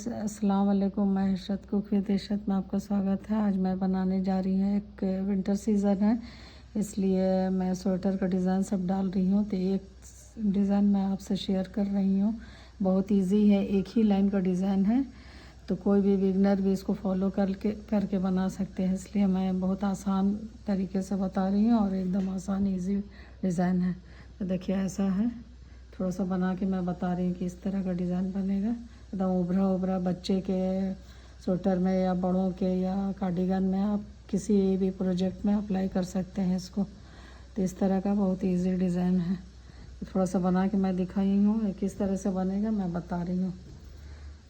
अस्सलाम वालेकुम। मैं इशरत कुक विद इशरत में आपका स्वागत है। आज मैं बनाने जा रही हूँ, एक विंटर सीज़न है इसलिए मैं स्वेटर का डिज़ाइन सब डाल रही हूँ। तो एक डिज़ाइन मैं आपसे शेयर कर रही हूँ, बहुत इजी है, एक ही लाइन का डिज़ाइन है, तो कोई भी बिगनर भी इसको फॉलो करके बना सकते हैं। इसलिए मैं बहुत आसान तरीके से बता रही हूँ और एकदम आसान इजी डिज़ाइन है। तो देखिए ऐसा है, थोड़ा सा बना के मैं बता रही हूँ कि इस तरह का डिज़ाइन बनेगा। एकदम उभरा उभरा बच्चे के स्वेटर में या बड़ों के या कार्डिगन में आप किसी भी प्रोजेक्ट में अप्लाई कर सकते हैं इसको। तो इस तरह का बहुत इजी डिज़ाइन है। थोड़ा सा बना के मैं दिखाई हूँ किस तरह से बनेगा, मैं बता रही हूँ।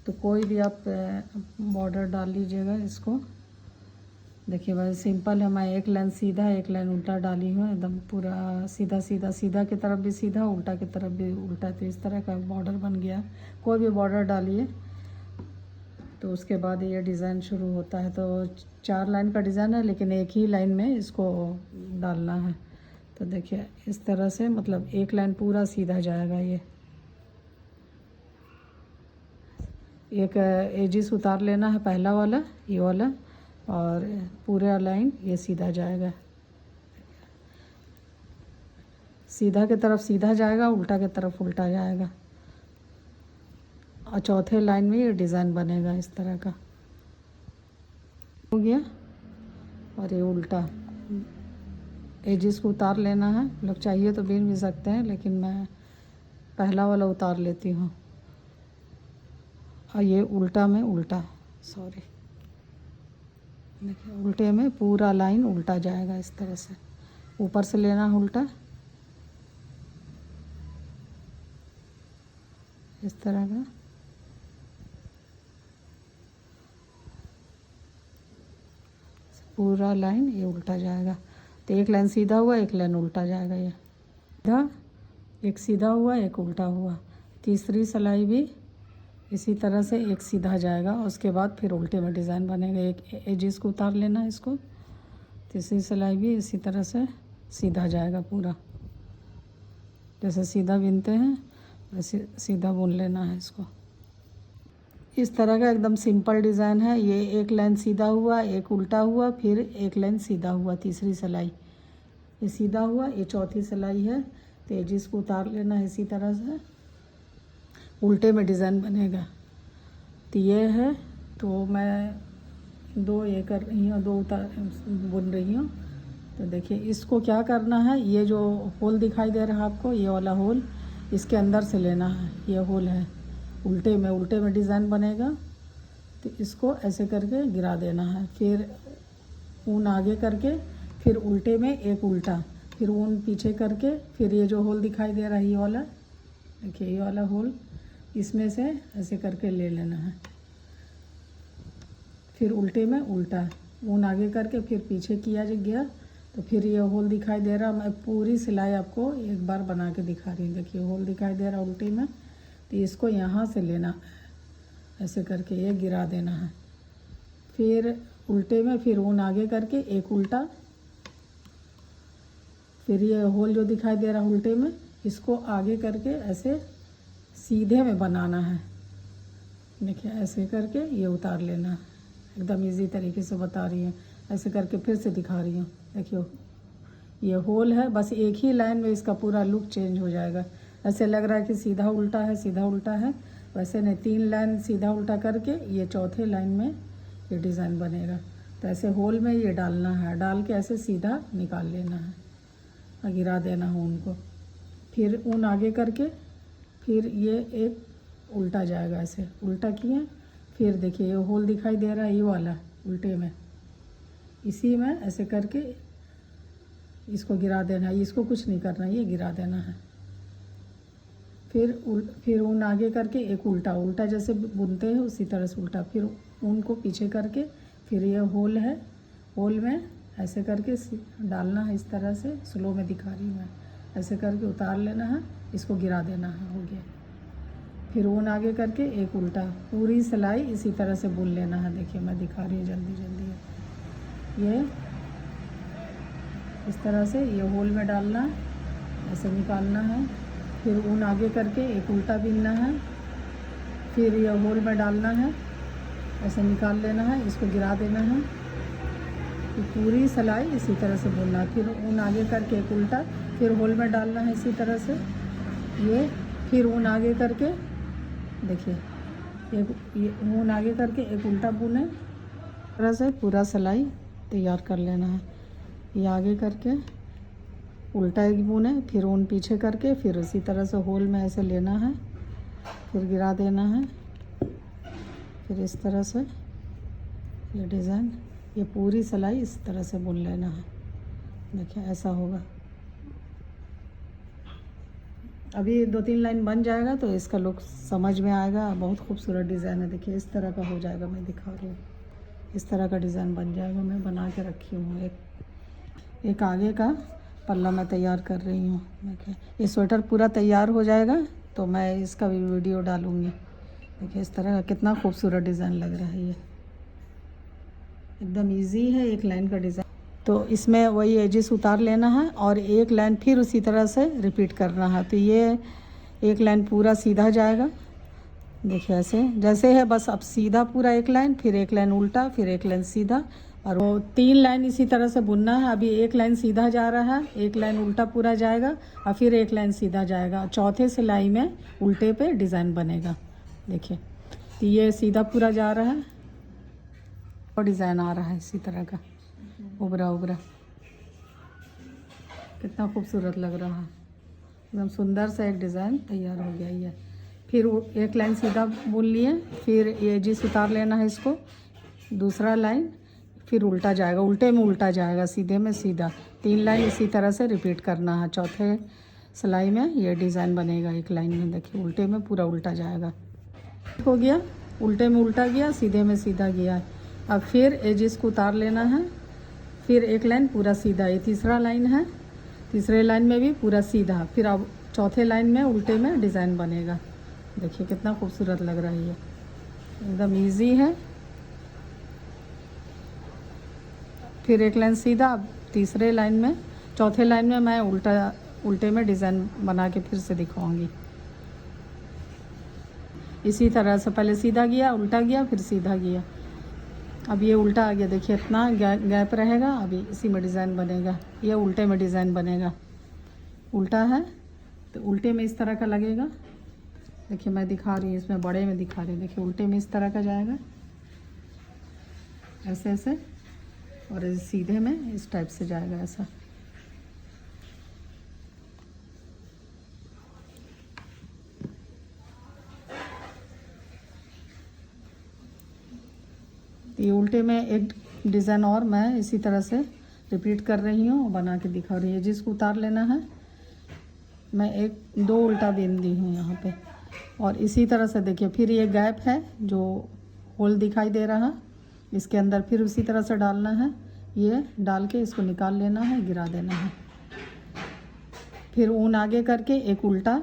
तो कोई भी आप बॉर्डर डाल लीजिएगा इसको। देखिए भाई सिंपल है, मैं एक लाइन सीधा एक लाइन उल्टा डाली हूँ, एकदम पूरा सीधा सीधा, सीधा की तरफ भी सीधा, उल्टा की तरफ भी उल्टा। तो इस तरह का बॉर्डर बन गया। कोई भी बॉर्डर डालिए तो उसके बाद ये डिज़ाइन शुरू होता है। तो 4 लाइन का डिज़ाइन है लेकिन एक ही लाइन में इसको डालना है। तो देखिए इस तरह से, मतलब एक लाइन पूरा सीधा जाएगा। ये एक एजिस उतार लेना है, पहला वाला ये वाला, और पूरा लाइन ये सीधा जाएगा। सीधा की तरफ सीधा जाएगा, उल्टा की तरफ उल्टा जाएगा, और चौथे लाइन में ये डिज़ाइन बनेगा इस तरह का। हो गया। और ये उल्टा एजिस को उतार लेना है। लोग चाहिए तो बीन भी सकते हैं, लेकिन मैं पहला वाला उतार लेती हूँ। और ये उल्टा में उल्टा, सॉरी, देखिए उल्टे में पूरा लाइन उल्टा जाएगा इस तरह से। ऊपर से लेना है उल्टा, इस तरह का। पूरा लाइन ये उल्टा जाएगा। तो एक लाइन सीधा हुआ, एक लाइन उल्टा जाएगा। ये सीधा, एक सीधा हुआ, एक उल्टा हुआ। तीसरी सिलाई भी इसी तरह से एक सीधा जाएगा, उसके बाद फिर उल्टे में डिज़ाइन बनेगा। एक एजिस को उतार लेना है इसको। तीसरी सिलाई भी इसी तरह से सीधा जाएगा पूरा। जैसे सीधा बिनते हैं वैसे सीधा बुन लेना है इसको। इस तरह का एकदम सिंपल डिज़ाइन है। ये एक लाइन सीधा हुआ, एक उल्टा हुआ, फिर एक लाइन सीधा हुआ, तीसरी सिलाई ये सीधा हुआ, ये चौथी सिलाई है। तो एजिस को उतार लेना है इसी तरह से, उल्टे में डिज़ाइन बनेगा। तो ये है। तो मैं 2 ये कर रही हूँ, 2 उतार बुन रही हूँ। तो देखिए इसको क्या करना है, ये जो होल दिखाई दे रहा है आपको, ये वाला होल इसके अंदर से लेना है। ये होल है, उल्टे में डिज़ाइन बनेगा। तो इसको ऐसे करके गिरा देना है। फिर ऊन आगे करके, फिर उल्टे में एक उल्टा, फिर ऊन पीछे करके, फिर ये जो होल दिखाई दे रहा है ये वाला, देखिए ये वाला होल, इसमें से ऐसे करके ले लेना है। फिर उल्टे में उल्टा, ऊन आगे करके फिर पीछे किया गया। तो फिर ये होल दिखाई दे रहा, मैं पूरी सिलाई आपको एक बार बना के दिखा रही हूँ। देखिए होल दिखाई दे रहा उल्टे में, तो इसको यहाँ से लेना है, ऐसे करके ये गिरा देना है। फिर उल्टे में, फिर ऊन आगे करके एक उल्टा, फिर ये होल जो दिखाई दे रहा उल्टे में, इसको आगे करके ऐसे सीधे में बनाना है। देखिए ऐसे करके ये उतार लेना है। एकदम इजी तरीके से बता रही हूँ, ऐसे करके फिर से दिखा रही हूँ। देखिए ये होल है, बस एक ही लाइन में इसका पूरा लुक चेंज हो जाएगा। ऐसे लग रहा है कि सीधा उल्टा है, सीधा उल्टा है, वैसे नहीं, 3 लाइन सीधा उल्टा करके ये चौथे लाइन में ये डिज़ाइन बनेगा। तो ऐसे होल में ये डालना है, डाल के ऐसे सीधा निकाल लेना है और गिरा देना है ऊन को। फिर ऊन आगे करके, फिर ये एक उल्टा जाएगा, ऐसे उल्टा किए। फिर देखिए ये होल दिखाई दे रहा है ये वाला उल्टे में, इसी में ऐसे करके इसको गिरा देना है। इसको कुछ नहीं करना, ये गिरा देना है। फिर ऊन आगे करके एक उल्टा, उल्टा जैसे बुनते हैं उसी तरह से उल्टा, फिर ऊन को पीछे करके, फिर ये होल है, होल में ऐसे करके डालना है। इस तरह से स्लो में दिखा रही हूँ मैं, ऐसे करके उतार लेना है, इसको गिरा देना है, हो गया। फिर ऊन आगे करके एक उल्टा, पूरी सिलाई इसी तरह से बुन लेना है। देखिए मैं दिखा रही हूँ जल्दी जल्दी। ये इस तरह से ये होल में डालना, ऐसे निकालना है। फिर ऊन आगे करके एक उल्टा बिनना है, फिर ये होल में डालना है, ऐसे निकाल लेना है, इसको गिरा देना है। तो पूरी सिलाई इसी तरह से बुनना है। फिर ऊन आगे करके एक उल्टा, फिर होल में डालना है इसी तरह से ये, फिर ऊन आगे करके देखिए एक ये ऊन आगे करके एक उल्टा बुने, तरह से पूरा सिलाई तैयार कर लेना है। ये आगे करके उल्टा एक बुने, फिर ऊन पीछे करके, फिर उसी तरह से होल में ऐसे लेना है, फिर गिरा देना है। फिर इस तरह से ये डिज़ाइन, ये पूरी सिलाई इस तरह से बुन लेना है। देखिए ऐसा होगा। अभी 2-3 लाइन बन जाएगा तो इसका लुक समझ में आएगा। बहुत खूबसूरत डिज़ाइन है। देखिए इस तरह का हो जाएगा, मैं दिखा रही हूँ। इस तरह का डिज़ाइन बन जाएगा। मैं बना के रखी हूँ। एक आगे का पल्ला मैं तैयार कर रही हूँ। देखिए ये स्वेटर पूरा तैयार हो जाएगा तो मैं इसका भी वीडियो डालूँगी। देखिए इस तरह का कितना खूबसूरत डिज़ाइन लग रहा है। ये एकदम इजी है, एक लाइन का डिज़ाइन। तो इसमें वही एजेस उतार लेना है और एक लाइन फिर उसी तरह से रिपीट करना है। तो ये एक लाइन पूरा सीधा जाएगा। देखिए ऐसे जैसे है, बस अब सीधा पूरा एक लाइन, फिर एक लाइन उल्टा, फिर एक लाइन सीधा, और वो 3 लाइन इसी तरह से बुनना है। अभी एक लाइन सीधा जा रहा है, एक लाइन उल्टा पूरा जाएगा और फिर एक लाइन सीधा जाएगा। चौथे सिलाई में उल्टे पे डिज़ाइन बनेगा। देखिए तो ये सीधा पूरा जा रहा है और डिज़ाइन आ रहा है इसी तरह का उभरा उभरा। कितना खूबसूरत लग रहा है। एकदम सुंदर सा एक डिज़ाइन तैयार हो गया ये। फिर एक लाइन सीधा बुन लिए, फिर ये जिस उतार लेना है इसको, दूसरा लाइन फिर उल्टा जाएगा, उल्टे में उल्टा जाएगा, सीधे में सीधा। 3 लाइन इसी तरह से रिपीट करना है। चौथे सिलाई में ये डिज़ाइन बनेगा एक लाइन में। देखिए उल्टे में पूरा उल्टा जाएगा। हो गया, उल्टे में उल्टा गया, सीधे में सीधा गया। अब फिर एजिस को उतार लेना है, फिर एक लाइन पूरा सीधा। ये तीसरा लाइन है, तीसरे लाइन में भी पूरा सीधा। फिर अब चौथे लाइन में उल्टे में डिज़ाइन बनेगा। देखिए कितना खूबसूरत लग रहा है ये। एकदम इजी है। फिर एक लाइन सीधा। अब तीसरे लाइन में, चौथे लाइन में मैं उल्टे में डिज़ाइन बना के फिर से दिखाऊंगी। इसी तरह से पहले सीधा गया, उल्टा गया, फिर सीधा गया। अब ये उल्टा आ गया। देखिए इतना गैप रहेगा। अभी इसी में डिज़ाइन बनेगा। ये उल्टे में डिज़ाइन बनेगा। उल्टा है तो उल्टे में इस तरह का लगेगा। देखिए मैं दिखा रही हूँ, इसमें बड़े में दिखा रही हूँ। देखिए उल्टे में इस तरह का जाएगा, ऐसे ऐसे, और सीधे में इस टाइप से जाएगा ऐसा। ये उल्टे में एक डिज़ाइन और मैं इसी तरह से रिपीट कर रही हूँ और बना के दिखा रही हूँ। जिसको उतार लेना है, मैं 2 उल्टा बीन दी हूँ यहाँ पे। और इसी तरह से देखिए फिर ये गैप है जो होल दिखाई दे रहा, इसके अंदर फिर उसी तरह से डालना है। ये डाल के इसको निकाल लेना है, गिरा देना है। फिर ऊन आगे करके एक उल्टा,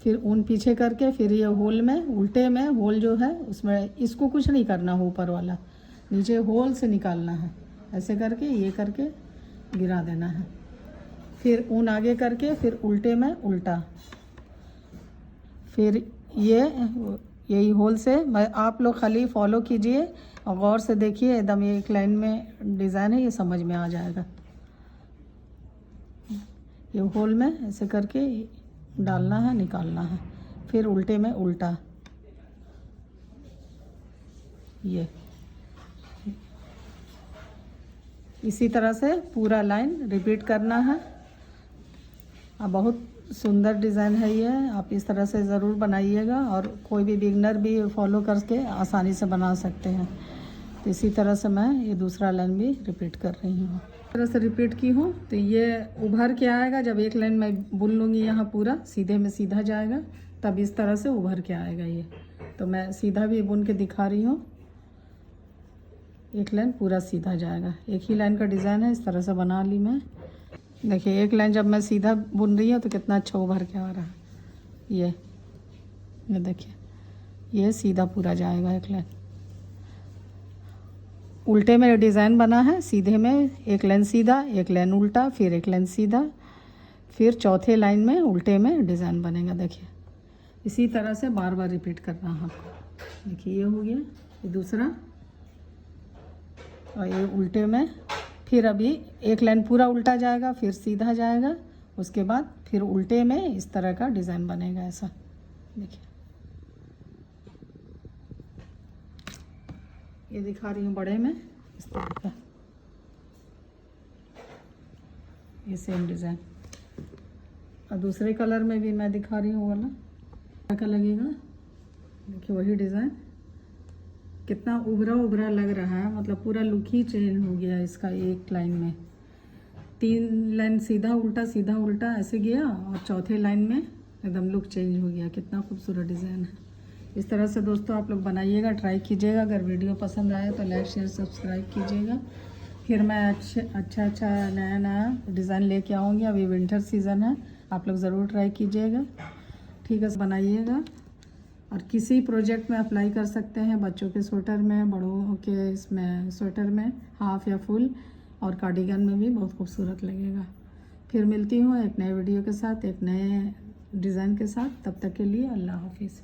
फिर ऊन पीछे करके, फिर ये होल में, उल्टे में होल जो है उसमें इसको कुछ नहीं करना है, ऊपर वाला नीचे होल से निकालना है। ऐसे करके ये करके गिरा देना है। फिर ऊन आगे करके, फिर उल्टे में उल्टा, फिर यही होल से। मैं आप लोग खाली फॉलो कीजिए और गौर से देखिए। एकदम एक लाइन में डिज़ाइन है, ये समझ में आ जाएगा। ये होल में ऐसे करके डालना है, निकालना है। फिर उल्टे में उल्टा, ये इसी तरह से पूरा लाइन रिपीट करना है। अब बहुत सुंदर डिज़ाइन है ये। आप इस तरह से ज़रूर बनाइएगा और कोई भी बिगनर भी फॉलो करके आसानी से बना सकते हैं। तो इसी तरह से मैं ये दूसरा लाइन भी रिपीट कर रही हूँ। इस तरह से रिपीट की हूँ तो ये उभर के आएगा। जब एक लाइन मैं बुन लूँगी यहाँ पूरा सीधे में सीधा जाएगा, तब इस तरह से उभर के आएगा ये। तो मैं सीधा भी बुन के दिखा रही हूँ। एक लाइन पूरा सीधा जाएगा। एक ही लाइन का डिज़ाइन है, इस तरह से बना ली मैं। देखिए एक लाइन जब मैं सीधा बुन रही हूँ तो कितना अच्छा उभर के आ रहा है ये देखिए ये सीधा पूरा जाएगा। एक लाइन उल्टे में डिज़ाइन बना है, सीधे में एक लाइन सीधा, एक लाइन उल्टा, फिर एक लाइन सीधा, फिर चौथे लाइन में उल्टे में डिज़ाइन बनेगा। देखिए इसी तरह से बार बार रिपीट करना है आपको। देखिए ये हो गया, ये दूसरा, और ये उल्टे में फिर अभी एक लाइन पूरा उल्टा जाएगा, फिर सीधा जाएगा, उसके बाद फिर उल्टे में इस तरह का डिज़ाइन बनेगा ऐसा। देखिए ये दिखा रही हूँ बड़े में इस तरह का, ये सेम डिज़ाइन। और दूसरे कलर में भी मैं दिखा रही हूँ वाला का लगेगा। देखिए वही डिज़ाइन, कितना उभरा उभरा लग रहा है, मतलब पूरा लुक ही चेंज हो गया इसका। एक लाइन में 3 लाइन सीधा उल्टा ऐसे गया, और चौथे लाइन में एकदम लुक चेंज हो गया। कितना खूबसूरत डिज़ाइन है। इस तरह से दोस्तों आप लोग बनाइएगा, ट्राई कीजिएगा। अगर वीडियो पसंद आए तो लाइक शेयर सब्सक्राइब कीजिएगा। फिर मैं अच्छा नया डिज़ाइन लेके आऊँगी। अभी विंटर सीज़न है, आप लोग ज़रूर ट्राई कीजिएगा, ठीक है, बनाइएगा। और किसी प्रोजेक्ट में अप्लाई कर सकते हैं, बच्चों के स्वेटर में, बड़ों के इसमें स्वेटर में हाफ या फुल, और कार्डिगन में भी बहुत खूबसूरत लगेगा। फिर मिलती हूँ एक नए वीडियो के साथ, एक नए डिज़ाइन के साथ। तब तक के लिए अल्लाह हाफिज़।